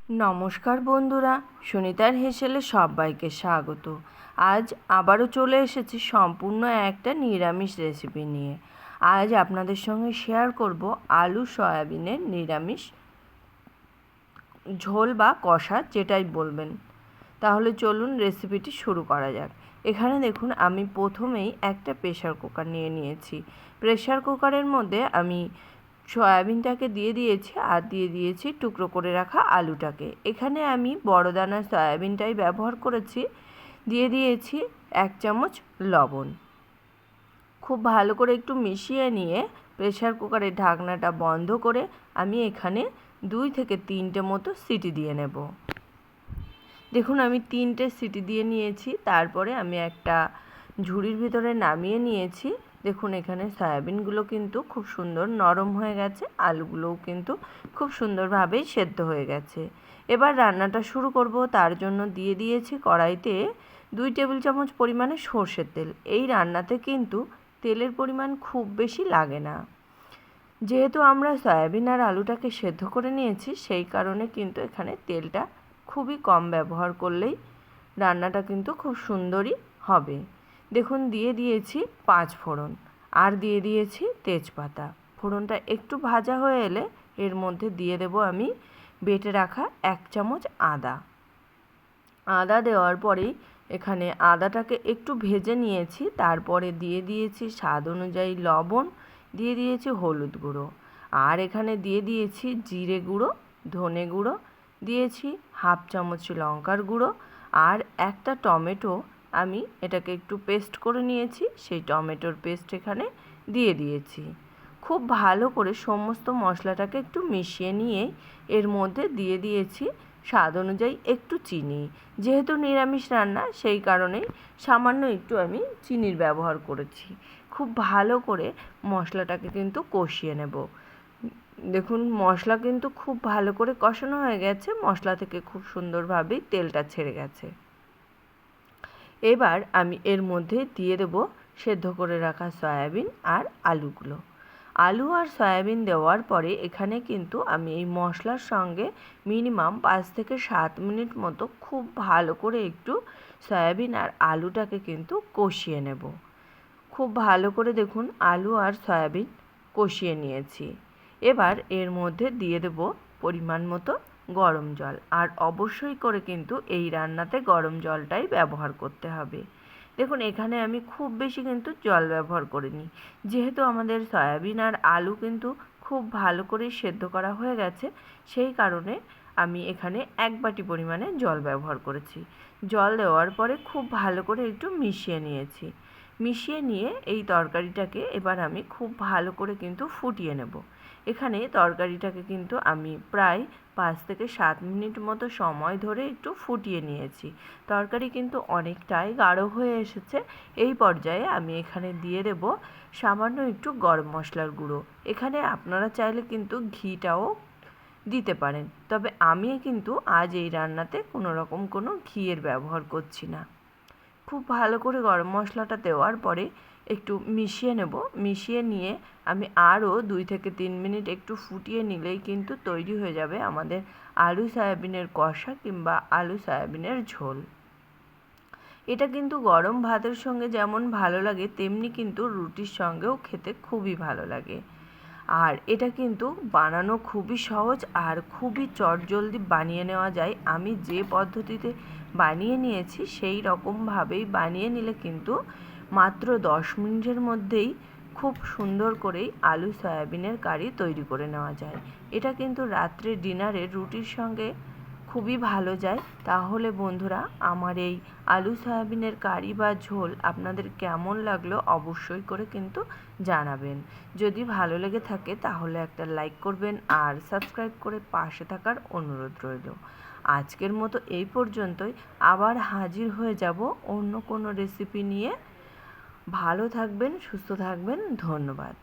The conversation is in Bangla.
নমস্কার বন্ধুরা, সুনিতার হেসেলে সবাইকে স্বাগত। আজ আবারও চলে এসেছি সম্পূর্ণ একটা নিরামিষ রেসিপি নিয়ে। আজ আপনাদের সঙ্গে শেয়ার করব আলু সয়াবিনের নিরামিষ ঝোল বা কষা, যেটাই বলবেন। তাহলে চলুন রেসিপিটি শুরু করা যাক। এখানে দেখুন, আমি প্রথমেই একটা প্রেশার কুকার নিয়ে নিয়েছি। প্রেশার কুকারের মধ্যে আমি সয়াবিনটাকে দিয়ে দিয়েছি আর দিয়ে দিয়েছি টুকরো করে রাখা আলুটাকে। এখানে আমি বড় দানার সয়াবিনটাই ব্যবহার করেছি। দিয়ে দিয়েছি 1 চামচ লবণ। খুব ভালো করে একটু মিশিয়ে নিয়ে প্রেশার কুকারের ঢাকনাটা বন্ধ করে আমি এখানে 2 থেকে 3টে মতো সিটি দিয়ে নেব। দেখুন, আমি 3টে সিটি দিয়ে নিয়েছি। তারপরে আমি একটা ঝুড়ির ভিতরে নামিয়ে নিয়েছি। দেখুন, এখানে সয়াবিনগুলো কিন্তু খুব সুন্দর নরম হয়ে গেছে, আলুগুলোও কিন্তু খুব সুন্দরভাবেই সেদ্ধ হয়ে গেছে। এবার রান্নাটা শুরু করব। তার জন্য দিয়ে দিয়েছি কড়াইতে 2 টেবিল চামচ পরিমাণে সর্ষের তেল। এই রান্নাতে কিন্তু তেলের পরিমাণ খুব বেশি লাগে না। যেহেতু আমরা সয়াবিন আর আলুটাকে সেদ্ধ করে নিয়েছি, সেই কারণে কিন্তু এখানে তেলটা খুবই কম ব্যবহার করলেই রান্নাটা কিন্তু খুব সুন্দরই হবে। দেখুন, দিয়ে দিয়েছি 5 ফোড়ন আর দিয়ে দিয়েছি তেজপাতা। ফোড়নটা একটু ভাজা হয়ে এলে এর মধ্যে দিয়ে দেব আমি বেটে রাখা 1 চামচ আদা। আদা দেওয়ার পরেই এখানে আদাটাকে একটু ভেজে নিয়েছি। তারপরে দিয়ে দিয়েছি স্বাদ অনুযায়ী লবণ, দিয়ে দিয়েছি হলুদ গুঁড়ো, আর এখানে দিয়ে দিয়েছি জিরে গুঁড়ো, ধনে গুঁড়ো, দিয়েছি 1/2 চামচ লঙ্কার গুঁড়ো, আর একটা টমেটো আমি এটাকে একটু পেস্ট করে নিয়েছি, সেই টমেটোর পেস্ট এখানে দিয়ে দিয়েছি। খুব ভালো করে সমস্ত মশলাটাকে একটু মিশিয়ে নিয়ে এর মধ্যে দিয়ে দিয়েছি স্বাদ অনুযায়ী একটু চিনি। যেহেতু নিরামিষ রান্না, সেই কারণেই সামান্য একটু আমি চিনির ব্যবহার করেছি। খুব ভালো করে মশলাটাকে কিন্তু কষিয়ে নেব। দেখুন, মশলা কিন্তু খুব ভালো করে কষানো হয়ে গেছে। মশলা থেকে খুব সুন্দরভাবেই তেলটা ছেড়ে গেছে। এবার আমি এর মধ্যে দিয়ে দেব সেদ্ধ করে রাখা সয়াবিন আর আলুগুলো। আলু আর সয়াবিন দেওয়ার পরে এখানে কিন্তু আমি এই মশলার সঙ্গে মিনিমাম 5 থেকে 7 মিনিট মতো খুব ভালো করে একটু সয়াবিন আর আলুটাকে কিন্তু কষিয়ে নেব। খুব ভালো করে দেখুন আলু আর সয়াবিন কষিয়ে নিয়েছি। এবার এর মধ্যে দিয়ে দেব পরিমাণ মতো গরম জল, আর অবশ্যই করে কিন্তু এই রান্নাতে গরম জলটাই ব্যবহার করতে হবে। দেখুন, এখানে আমি খুব বেশি কিন্তু জল ব্যবহার করিনি। যেহেতু আমাদের সয়াবিন আর আলু কিন্তু খুব ভালো করে সেদ্ধ করা হয়ে গেছে, সেই কারণে আমি এখানে 1 বাটি পরিমাণে জল ব্যবহার করেছি। জল দেওয়ার পরে খুব ভালো করে একটু মিশিয়ে নিয়েছি। মিশিয়ে নিয়ে এই তরকারিটাকে এবার আমি খুব ভালো করে কিন্তু ফুটিয়ে নেব। এখানে তরকারিটাকে কিন্তু আমি প্রায় 5 থেকে 7 মিনিট মতো সময় ধরে একটু ফুটিয়ে নিয়েছি। তরকারি কিন্তু অনেকটাই গাঢ় হয়ে এসেছে। এই পর্যায়ে আমি এখানে দিয়ে দেব সামান্য একটু গরম মশলার গুঁড়ো। এখানে আপনারা চাইলে কিন্তু ঘিটাও দিতে পারেন, তবে আমি কিন্তু আজ এই রান্নাতে কোনো রকম কোনো ঘিয়ের ব্যবহার করছি না। খুব ভালো করে গরম মশলাটা দেওয়ার পরে একটু মিশিয়ে নেব। মিশিয়ে নিয়ে আমি আরও 2 থেকে 3 মিনিট একটু ফুটিয়ে নিলেই কিন্তু তৈরি হয়ে যাবে আমাদের আলু সয়াবিনের কষা কিংবা আলু সয়াবিনের ঝোল। এটা কিন্তু গরম ভাতের সঙ্গে যেমন ভালো লাগে, তেমনি কিন্তু রুটির সঙ্গেও খেতে খুবই ভালো লাগে। আর এটা কিন্তু বানানো খুবই সহজ আর খুবই চটজলদি বানিয়ে নেওয়া যায়। আমি যে পদ্ধতিতে বানিয়ে নিয়েছি সেই রকমভাবেই বানিয়ে নিলে কিন্তু মাত্র 10 মিনিটের মধ্যেই খুব সুন্দর করেই আলু সয়াবিনের কারি তৈরি করে নেওয়া যায়। এটা কিন্তু রাত্রে ডিনারে রুটির সঙ্গে খুবই ভালো যায়। তাহলে বন্ধুরা, আমার এই আলু সয়াবিনের কারি বা ঝোল আপনাদের কেমন লাগলো অবশ্যই করে কিন্তু জানাবেন। যদি ভালো লেগে থাকে তাহলে একটা লাইক করবেন আর সাবস্ক্রাইব করে পাশে থাকার অনুরোধ রইল। আজকের মতো এই পর্যন্তই। আবার হাজির হয়ে যাব অন্য কোনো রেসিপি নিয়ে। ভালো থাকবেন, সুস্থ থাকবেন। ধন্যবাদ।